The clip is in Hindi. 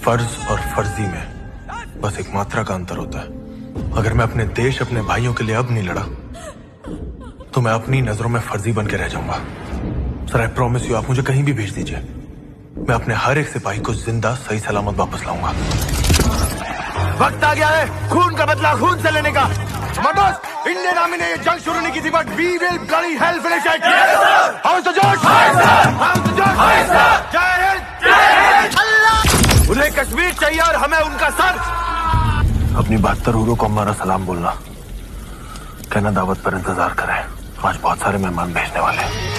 फर्ज और फर्जी में बस एक मात्रा का अंतर होता है। अगर मैं अपने देश, अपने भाइयों के लिए अब नहीं लड़ा तो मैं अपनी नजरों में फर्जी बन के रह जाऊंगा। सर, आई प्रॉमिस यू, आप मुझे कहीं भी भेज दीजिए, मैं अपने हर एक सिपाही को जिंदा सही सलामत वापस लाऊंगा। वक्त आ गया है खून का बदला खून से लेने का। मदोस, इंडियन आर्मी ने ये जंग शुरू नहीं की थी, but we will bloody hell finish it. How's the josh, how's the josh. जय हिंद, जय हिंद। अल्लाह। उन्हें कश्मीर चाहिए और हमें उनका सर। अपनी 72 हूरों को हमारा सलाम बोलना, कहना दावत पर इंतजार करें, आज बहुत सारे मेहमान भेजने वाले हैं।